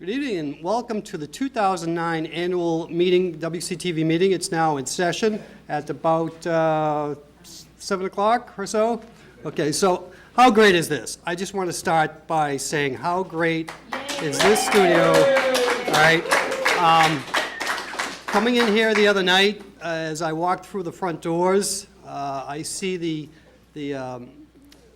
Good evening and welcome to the 2009 annual meeting, WCTV meeting. It's now in session at about 7 o'clock or so. Okay, so how great is this? I just want to start by saying how great is this studio. All right. Coming in here the other night, as I walked through the front doors, I see the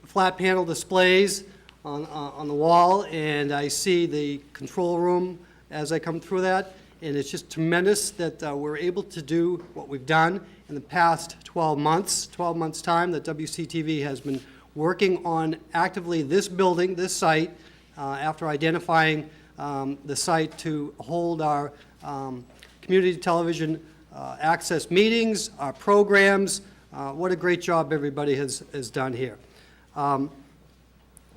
flat panel displays on the wall, and I see the control room as I come through that, and it's just tremendous that we're able to do what we've done in the past 12 months time that WCTV has been working on actively this building, this site, after identifying the site to hold our community television access meetings, our programs. What a great job everybody has done here.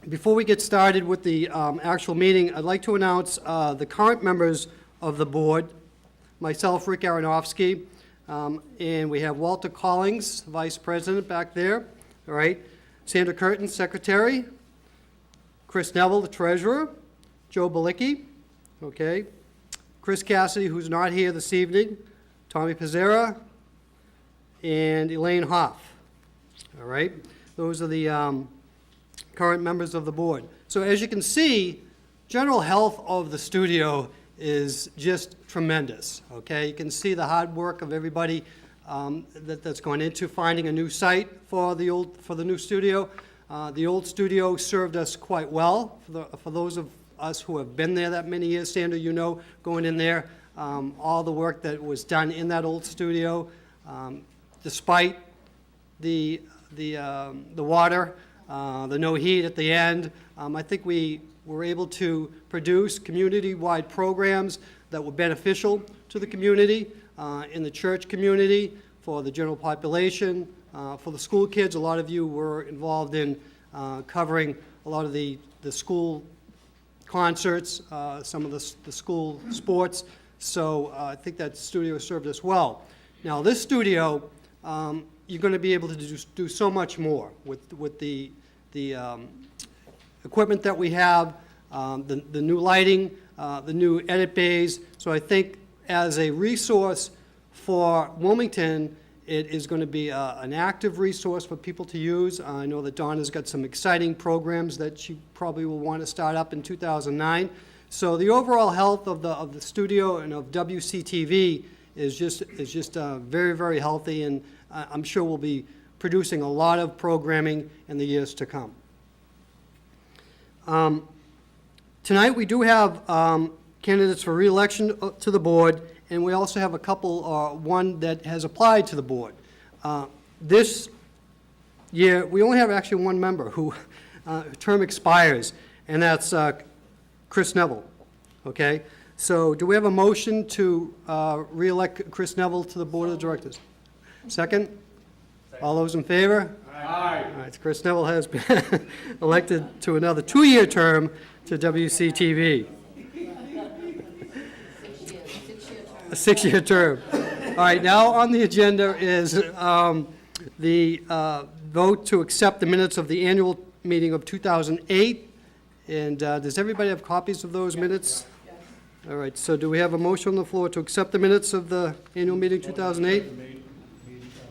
Before we get started with the actual meeting, I'd like to announce the current members of the board, myself, Rick Aronofsky, and we have Walter Collings, Vice President, back there, all right, Sandra Curtin, Secretary, Chris Neville, the Treasurer, Joe Balicki, okay, Chris Cassidy, who's not here this evening, Tommy Pizzera, and Elaine Hoff, all right? Those are the current members of the board. So as you can see, general health of the studio is just tremendous, okay? You can see the hard work of everybody that's gone into finding a new site for the new studio. The old studio served us quite well. For those of us who have been there that many years, Sandra, you know, going in there, all the work that was done in that old studio, despite the water, the no heat at the end. I think we were able to produce community-wide programs that were beneficial to the community, in the church community, for the general population, for the school kids. A lot of you were involved in covering a lot of the school concerts, some of the school sports. So I think that studio served us well. Now this studio, you're going to be able to do so much more with the equipment that we have, the new lighting, the new edit bays. So I think as a resource for Wilmington, it is going to be an active resource for people to use. I know that Donna's got some exciting programs that she probably will want to start up in 2009. So the overall health of the studio and of WCTV is just very, very healthy, and I'm sure we'll be producing a lot of programming in the years to come. Tonight we do have candidates for re-election to the board, and we also have a couple, one that has applied to the board. This year, we only have actually one member who term expires, and that's Chris Neville, okay? So do we have a motion to re-elect Chris Neville to the board of directors? Second? All those in favor? Aye. All right, Chris Neville has been elected to another 2-year term to WCTV. A 6-year term. All right, now on the agenda is the vote to accept the minutes of the annual meeting of 2008. And does everybody have copies of those minutes? Yes. All right, so do we have a motion on the floor to accept the minutes of the annual meeting 2008?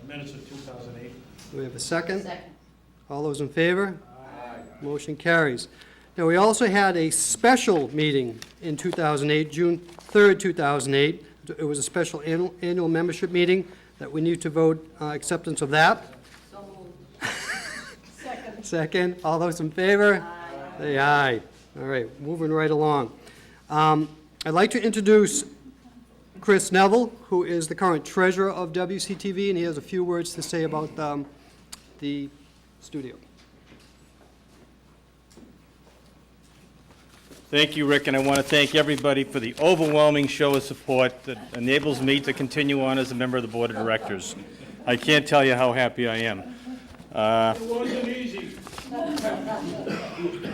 Minutes of 2008. Do we have a second? Second. All those in favor? Aye. Motion carries. Now, we also had a special meeting in 2008, June 3rd, 2008. It was a special annual membership meeting that we need to vote acceptance of that. So moved. Second. Second. All those in favor? Aye. Say aye. All right, moving right along. I'd like to introduce Chris Neville, who is the current treasurer of WCTV, and he has a few words to say about the studio. Thank you, Rick, and I want to thank everybody for the overwhelming show of support that enables me to continue on as a member of the board of directors. I can't tell you how happy I am. It wasn't easy.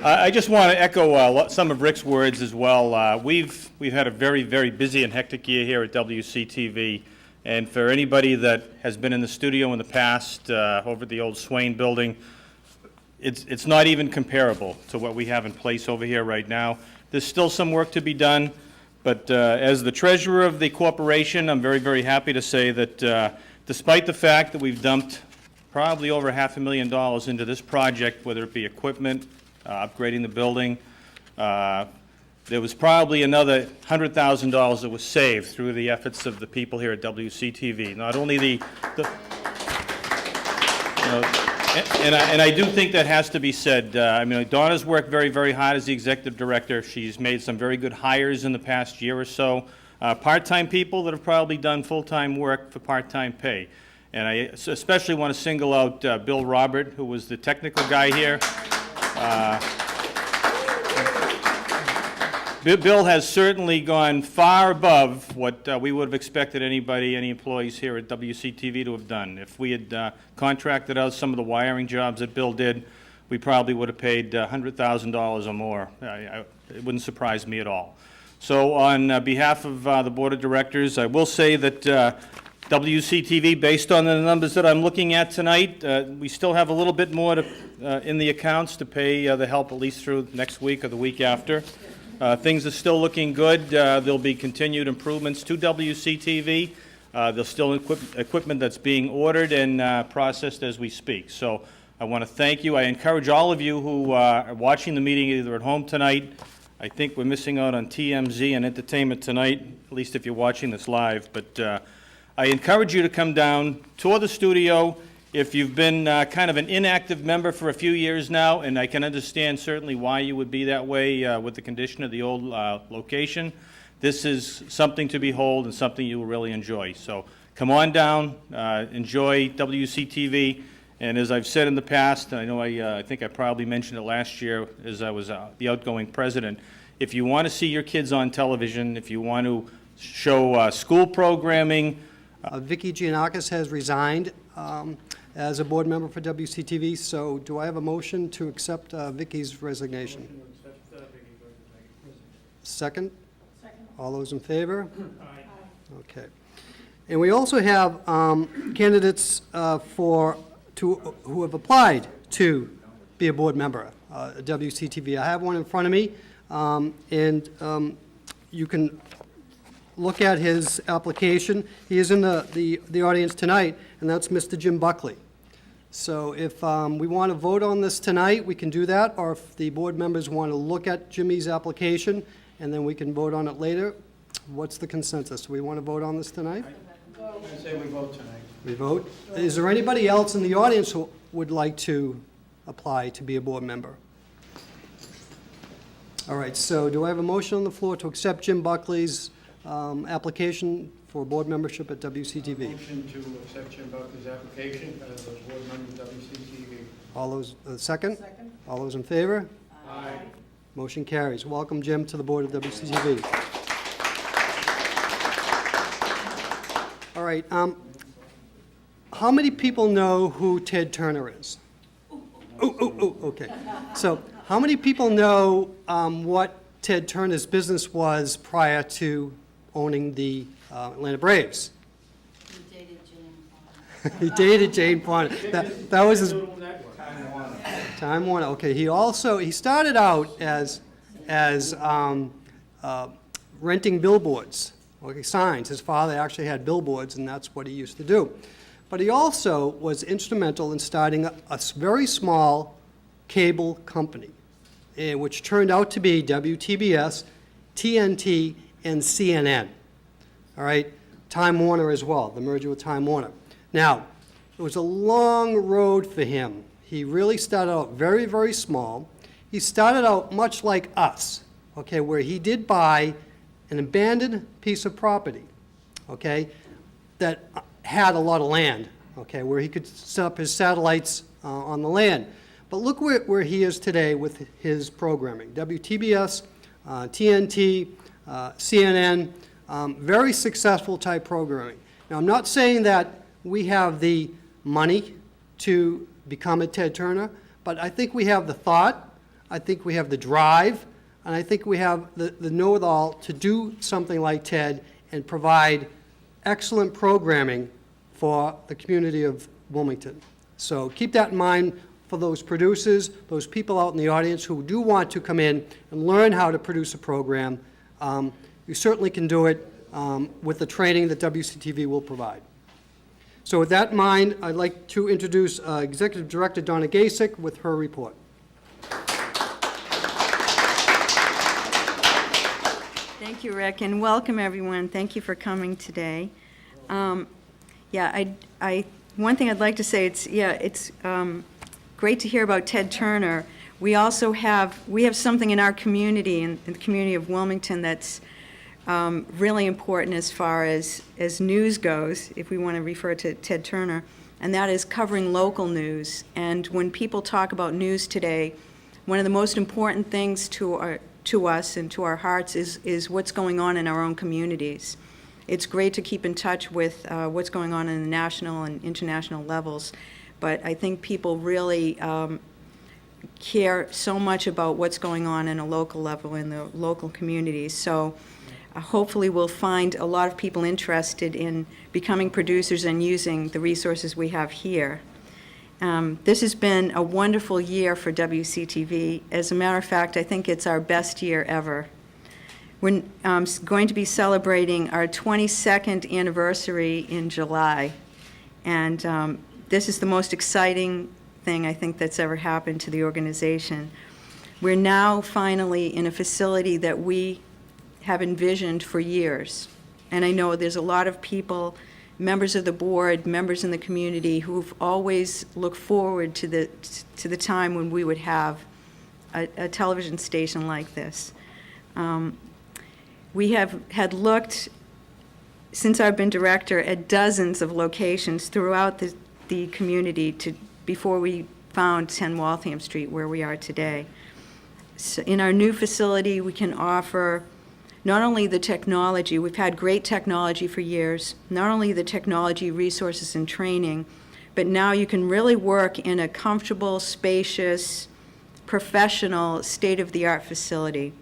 I just want to echo some of Rick's words as well. We've had a very, very busy and hectic year here at WCTV, and for anybody that has been in the studio in the past, over the old Swain building, it's not even comparable to what we have in place over here right now. There's still some work to be done, but as the treasurer of the corporation, I'm very, very happy to say that despite the fact that we've dumped probably over $500,000 into this project, whether it be equipment, upgrading the building, there was probably another $100,000 that was saved through the efforts of the people here at WCTV. Not only you know, and I do think that has to be said. I mean, Donna's worked very, very hard as the executive director. She's made some very good hires in the past year or so. Part-time people that have probably done full-time work for part-time pay. And I especially want to single out Bill Robert, who was the technical guy here. Bill has certainly gone far above what we would have expected any employees here at WCTV to have done. If we had contracted out some of the wiring jobs that Bill did, we probably would have paid $100,000 or more. It wouldn't surprise me at all. So on behalf of the Board of Directors, I will say that WCTV, based on the numbers that I'm looking at tonight, we still have a little bit more in the accounts to pay the help at least through next week or the week after. Things are still looking good. There'll be continued improvements to WCTV. There's still equipment that's being ordered and processed as we speak. So I want to thank you. I encourage all of you who are watching the meeting either at home tonight. I think we're missing out on TMZ and entertainment tonight, at least if you're watching this live. But I encourage you to come down, tour the studio. If you've been kind of an inactive member for a few years now, and I can understand certainly why you would be that way with the condition of the old location, this is something to behold and something you will really enjoy. So come on down, enjoy WCTV, and as I've said in the past, I know I think I probably mentioned it last year as I was the outgoing president, if you want to see your kids on television, if you want to show school programming. Vicki Giannakis has resigned as a board member for WCTV, so do I have a motion to accept Vicki's resignation? Second? Second. All those in favor? Aye. Okay. And we also have candidates who have applied to be a board member at WCTV. I have one in front of me, and you can look at his application. He is in the audience tonight, and that's Mr. Jim Buckley. So if we want to vote on this tonight, we can do that, or if the board members want to look at Jimmy's application, and then we can vote on it later. What's the consensus? Do we want to vote on this tonight? I say we vote tonight. We vote. Is there anybody else in the audience who would like to apply to be a board member? All right, so do I have a motion on the floor to accept Jim Buckley's application for board membership at WCTV? Motion to accept Jim Buckley's application as a board member of WCTV. All those, second? Second. All those in favor? Aye. Motion carries. Welcome, Jim, to the board of WCTV. All right, how many people know who Ted Turner is? Okay. So how many people know what Ted Turner's business was prior to owning the Atlanta Braves? He dated Jane. He dated Jane Fonda. That was his... Time Warner. Okay. He started out as renting billboards, okay, signs. His father actually had billboards, and that's what he used to do. But he also was instrumental in starting a very small cable company, which turned out to be WTBS, TNT, and CNN. All right, Time Warner as well, the merger with Time Warner. Now, it was a long road for him. He really started out very, very small. He started out much like us, okay, where he did buy an abandoned piece of property, okay, that had a lot of land, okay, where he could set up his satellites on the land. But look where he is today with his programming. WTBS, TNT, CNN, very successful type programming. Now, I'm not saying that we have the money to become a Ted Turner, but I think we have the thought, I think we have the drive, and I think we have the know-it-all to do something like Ted and provide excellent programming for the community of Wilmington. So keep that in mind for those producers, those people out in the audience who do want to come in and learn how to produce a program. You certainly can do it with the training that WCTV will provide. So with that in mind, I'd like to introduce Executive Director Donna Gasick with her report. Thank you, Rick, and welcome, everyone. Thank you for coming today. One thing I'd like to say, it's great to hear about Ted Turner. We also have something in our community, in the community of Wilmington, that's really important as far as news goes, if we want to refer to Ted Turner, and that is covering local news. And when people talk about news today, one of the most important things to us and to our hearts is what's going on in our own communities. It's great to keep in touch with what's going on in the national and international levels, but I think people really care so much about what's going on in a local level in the local communities. So hopefully we'll find a lot of people interested in becoming producers and using the resources we have here. This has been a wonderful year for WCTV. As a matter of fact, I think it's our best year ever. We're going to be celebrating our 22nd anniversary in July, and this is the most exciting thing I think that's ever happened to the organization. We're now finally in a facility that we have envisioned for years, and I know there's a lot of people, members of the board, members in the community, who've always looked forward to the time when we would have a television station like this. We have had looked, since I've been director, at dozens of locations throughout the community before we found 10 Waltham Street, where we are today. So in our new facility, we can offer not only the technology, we've had great technology for years, not only the technology, resources, and training, but now you can really work in a comfortable, spacious, professional, state-of-the-art facility.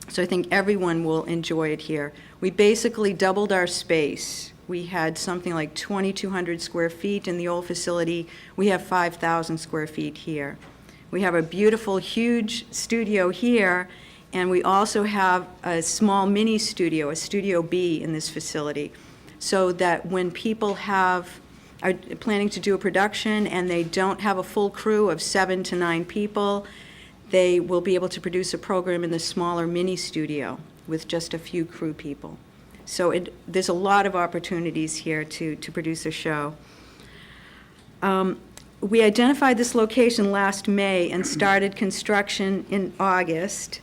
So I think everyone will enjoy it here. We basically doubled our space. We had something like 2,200 square feet in the old facility. We have 5,000 square feet here. We have a beautiful, huge studio here, and we also have a small mini studio, a Studio B, in this facility, so that when people are planning to do a production and they don't have a full crew of 7 to 9 people, they will be able to produce a program in the smaller mini studio with just a few crew people. So there's a lot of opportunities here to produce a show. We identified this location last May and started construction in August.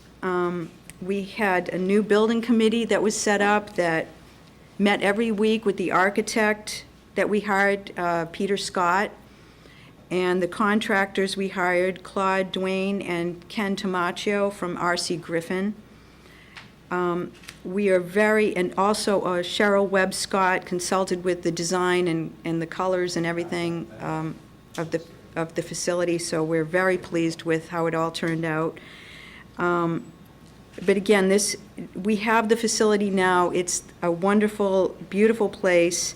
We had a new building committee that was set up that met every week with the architect that we hired, Peter Scott, and the contractors we hired, Claude Duane and Ken Tomaccio from R.C. Griffin. We are and also Cheryl Webb Scott consulted with the design and the colors and everything of the facility, so we're very pleased with how it all turned out. But again, we have the facility now. It's a wonderful, beautiful place,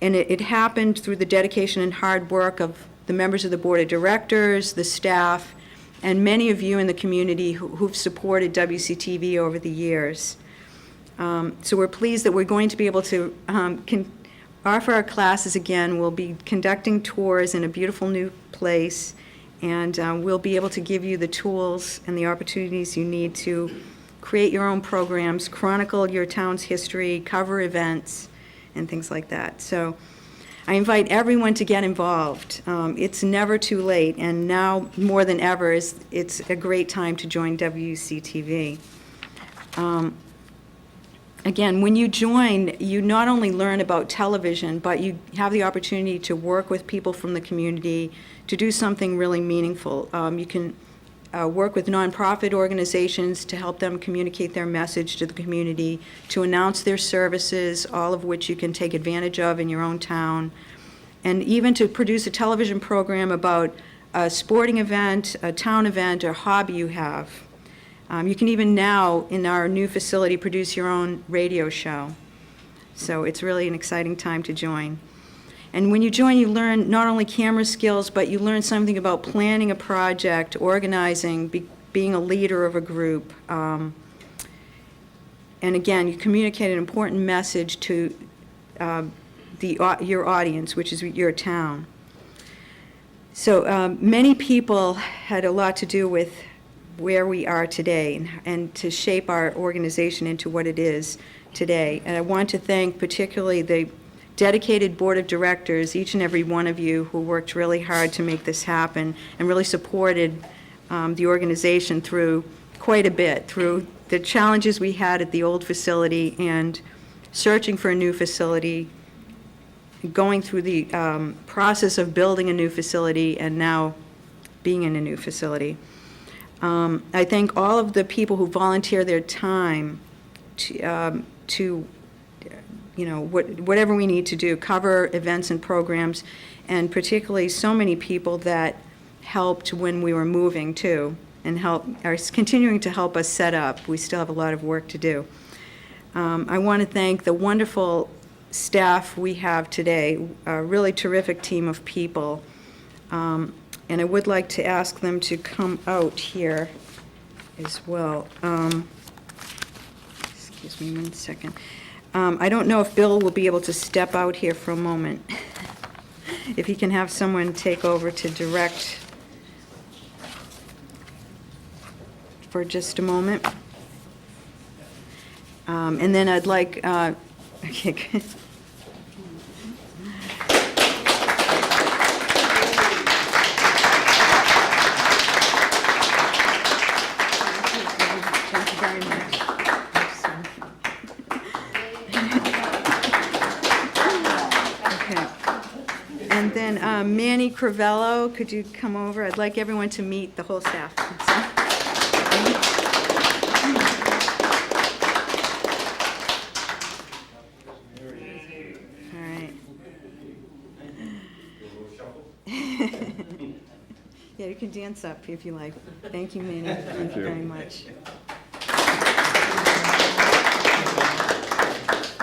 and it happened through the dedication and hard work of the members of the board of directors, the staff, and many of you in the community who've supported WCTV over the years. So we're pleased that we're going to be able to offer our classes again. We'll be conducting tours in a beautiful new place, and we'll be able to give you the tools and the opportunities you need to create your own programs, chronicle your town's history, cover events, and things like that. So I invite everyone to get involved. It's never too late, and now more than ever, it's a great time to join WCTV. Again, when you join, you not only learn about television, but you have the opportunity to work with people from the community to do something really meaningful. You can work with nonprofit organizations to help them communicate their message to the community, to announce their services, all of which you can take advantage of in your own town, and even to produce a television program about a sporting event, a town event, or hobby you have. You can even now, in our new facility, produce your own radio show. So it's really an exciting time to join. And when you join, you learn not only camera skills, but you learn something about planning a project, organizing, being a leader of a group. And again, you communicate an important message to your audience, which is your town. So many people had a lot to do with where we are today and to shape our organization into what it is today. And I want to thank particularly the dedicated board of directors, each and every one of you who worked really hard to make this happen and really supported the organization through quite a bit, through the challenges we had at the old facility and searching for a new facility, going through the process of building a new facility and now being in a new facility. I thank all of the people who volunteer their time to whatever we need to do, cover events and programs, and particularly so many people that helped when we were moving too, and are continuing to help us set up. We still have a lot of work to do. I want to thank the wonderful staff we have today, a really terrific team of people. And I would like to ask them to come out here as well. Excuse me 1 second. I don't know if Bill will be able to step out here for a moment. If he can have someone take over to direct for just a moment. And then I'd like, okay, good. Thank you very much. Okay. And then Manny Crivello, could you come over? I'd like everyone to meet the whole staff. All right. Yeah, you can dance up if you like. Thank you, Manny. Thank you very much.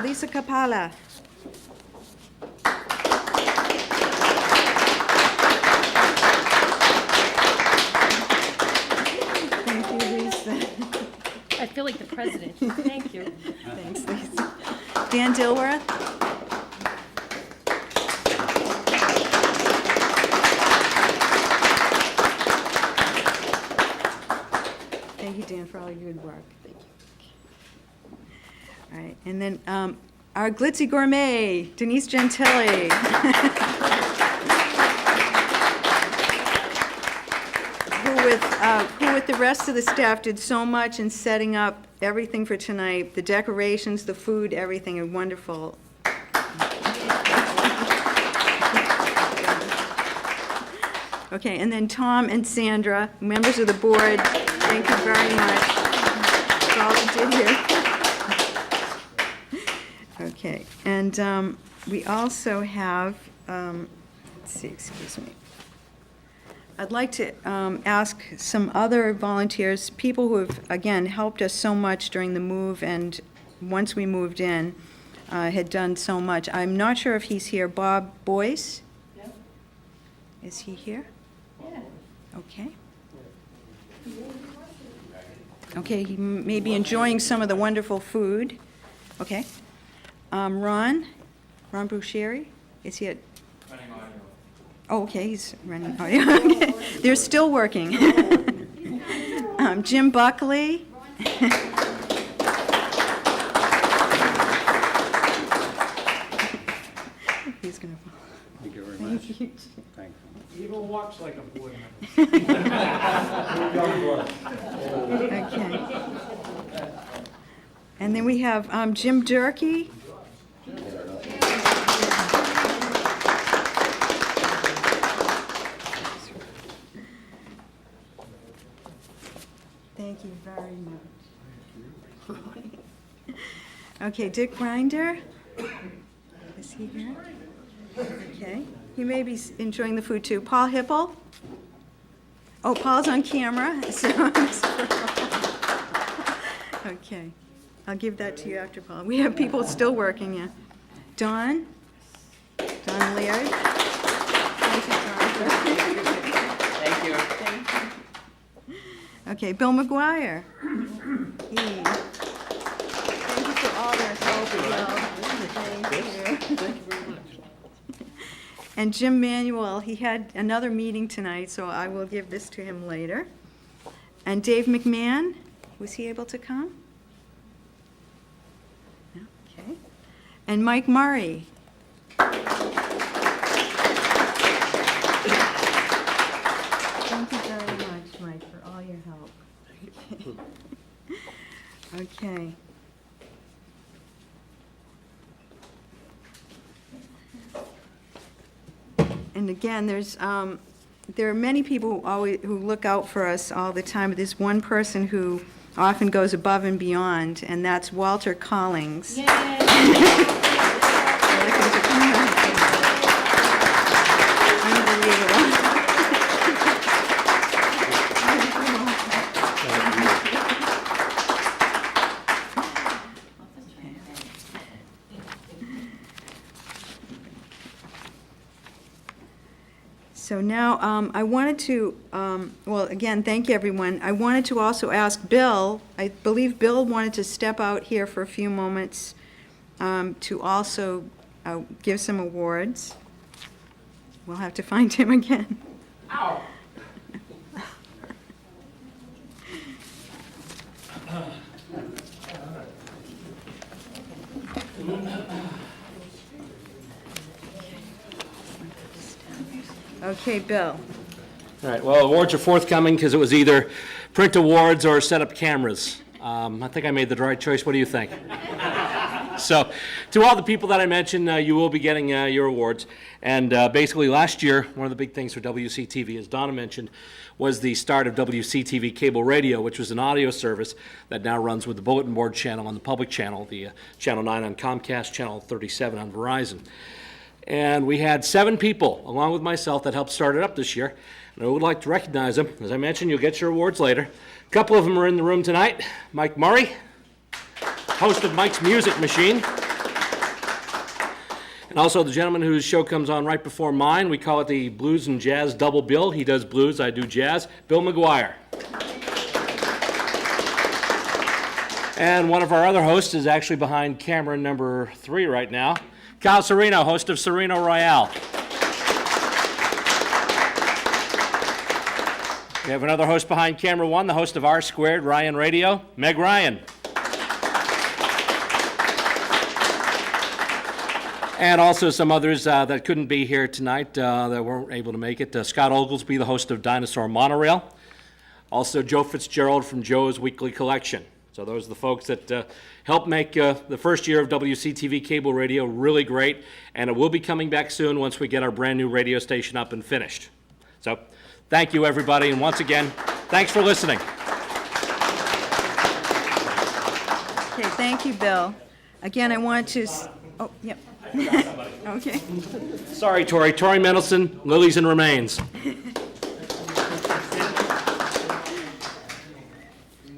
Lisa Capala. Thank you, Lisa. I feel like the president. Thank you. Thanks, Lisa. Dan Dilworth. Thank you, Dan, for all your good work. Thank you. All right, and then our glitzy gourmet, Denise Gentili. Who with the rest of the staff did so much in setting up everything for tonight, the decorations, the food, everything, and wonderful. Okay, and then Tom and Sandra, members of the board, thank you very much for all you did here. Okay, and we also have, let's see, excuse me. I'd like to ask some other volunteers, people who have, again, helped us so much during the move and once we moved in, had done so much. I'm not sure if he's here. Bob Boyce? Yeah. Is he here? Yeah. Okay. Okay, he may be enjoying some of the wonderful food. Okay. Ron Boucheri, is he at? Oh, okay, he's running audio. Okay. They're still working. Jim Buckley. He's going to fall. Thank you very much. Thank you. Thank He even walks like a board member. Okay. And then we have Jim Durkee. Thank you very much. Okay, Dick Grinder. Is he here? Okay. He may be enjoying the food too. Paul Hipple. Oh, Paul's on camera. So okay. I'll give that to you after Paul. We have people still working, yeah. Don John Laird. Thank you, John. Thank you. Thank you. Okay, Bill McGuire. Thank you for all your help, Bill. Thank you. Thank you very much. And Jim Manuel, he had another meeting tonight, so I will give this to him later. And Dave McMahon, was he able to come? No? Okay. And Mike Murray. Thank you very much, Mike, for all your help. Okay. And again, there are many people who look out for us all the time, but there's one person who often goes above and beyond, and that's Walter Collings. Unbelievable. So now, I wanted to, well, again, thank you, everyone. I wanted to also ask Bill, I believe Bill wanted to step out here for a few moments to also give some awards. We'll have to find him again. Ow. Okay, Bill. All right, well, awards are forthcoming because it was either print awards or set up cameras. I think I made the right choice. What do you think? So, to all the people that I mentioned, you will be getting your awards. And basically, last year, one of the big things for WCTV, as Donna mentioned, was the start of WCTV Cable Radio, which was an audio service that now runs with the bulletin board channel on the public channel, the Channel 9 on Comcast, Channel 37 on Verizon. And we had 7 people, along with myself, that helped start it up this year. And I would like to recognize them. As I mentioned, you'll get your awards later. A couple of them are in the room tonight. Mike Murray, host of Mike's Music Machine. And also the gentleman whose show comes on right before mine. We call it the Blues and Jazz Double Bill. He does blues, I do jazz. Bill McGuire. And one of our other hosts is actually behind camera number 3 right now. Kyle Serino, host of Serino Royale. We have another host behind camera 1, the host of R Squared, Ryan Radio, Meg Ryan. And also some others that couldn't be here tonight that weren't able to make it. Scott Oglesby, the host of Dinosaur Monorail. Also Joe Fitzgerald from Joe's Weekly Collection. So those are the folks that helped make the first year of WCTV Cable Radio really great, and it will be coming back soon once we get our brand new radio station up and finished. So thank you, everybody, and once again, thanks for listening. Okay, thank you, Bill. Again, I want to, oh, yep. Okay. Sorry, Tori. Tori Mendelson, Lilies and Remains.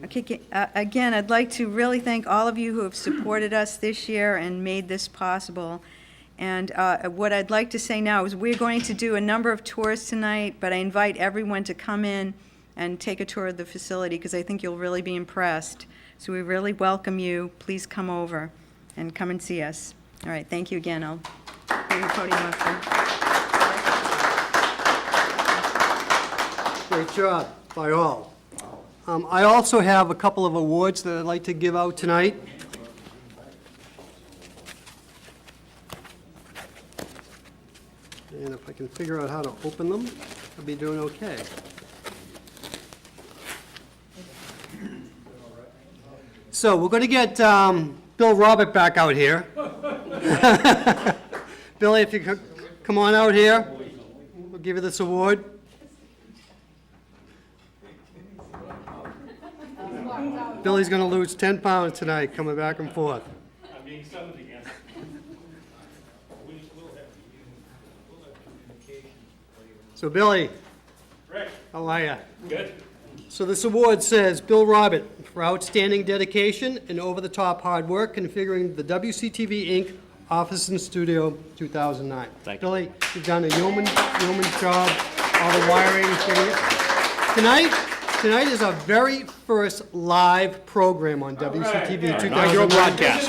Okay, again, I'd like to really thank all of you who have supported us this year and made this possible. And what I'd like to say now is we're going to do a number of tours tonight, but I invite everyone to come in and take a tour of the facility because I think you'll really be impressed. So we really welcome you. Please come over and come and see us. All right, thank you again. I'll bring the podium up there. Great job by all. I also have a couple of awards that I'd like to give out tonight. And if I can figure out how to open them, I'll be doing okay. So we're going to get Bill Robert back out here. Billy, if you could come on out here, we'll give you this award. Billy's going to lose 10 pounds tonight, coming back and forth. I'm being summoned again. So Billy, Rick, how are you? good. So this award says, Bill Robert, for outstanding dedication and over-the-top hard work configuring the WCTV Inc. Office and Studio 2009. Thank you. Billy, you've done a yeoman job, all the wiring, getting it. Tonight is our very first live program on WCTV 2009. Inaugural broadcast.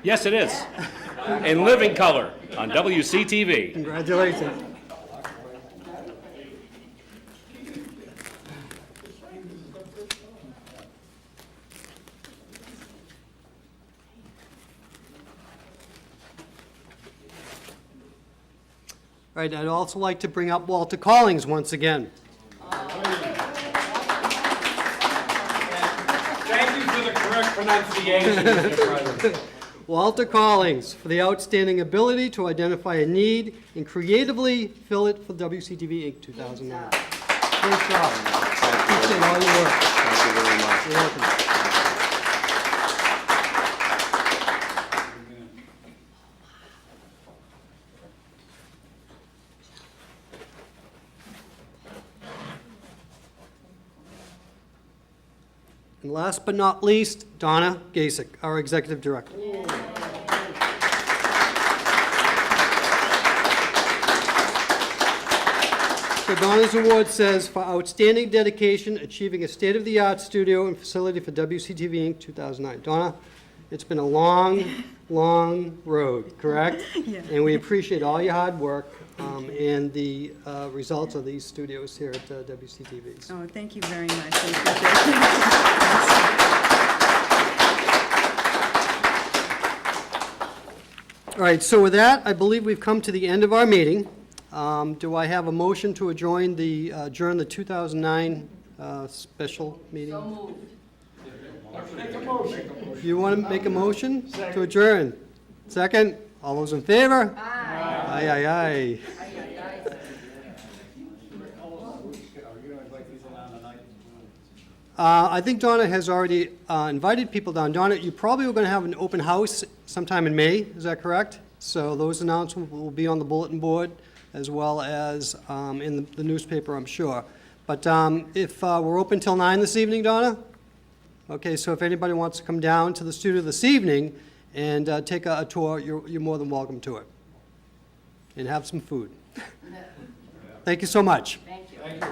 Yes, it is. In living color on WCTV. Congratulations. All right, I'd also like to bring up Walter Collings once again. Thank you for the correct pronunciation, Mr. President. Walter Collings for the outstanding ability to identify a need and creatively fill it for WCTV Inc. 2009. Great job. Appreciate all your work. Thank you very much. You're welcome. And last but not least, Donna Gasek, our Executive Director. So Donna's award says, "For outstanding dedication, achieving a state-of-the-art studio and facility for WCTV Inc. 2009." Donna, it's been a long, long road, correct? Yeah. And we appreciate all your hard work and the results of these studios here at WCTV. So Oh, thank you very much. I appreciate it. All right, so with that, I believe we've come to the end of our meeting. Do I have a motion to adjourn the 2009 special meeting? So moved. You want to make a motion to adjourn? Second? All those in favor? Aye. Aye, aye, aye. I think Donna has already invited people down. Donna, you probably were going to have an open house sometime in May, is that correct? So those announcements will be on the bulletin board as well as in the newspaper, I'm sure. But if we're open till 9 this evening, Donna? Okay, so if anybody wants to come down to the studio this evening and take a tour, you're more than welcome to it. And have some food. Thank you so much. Thank you. Thank you.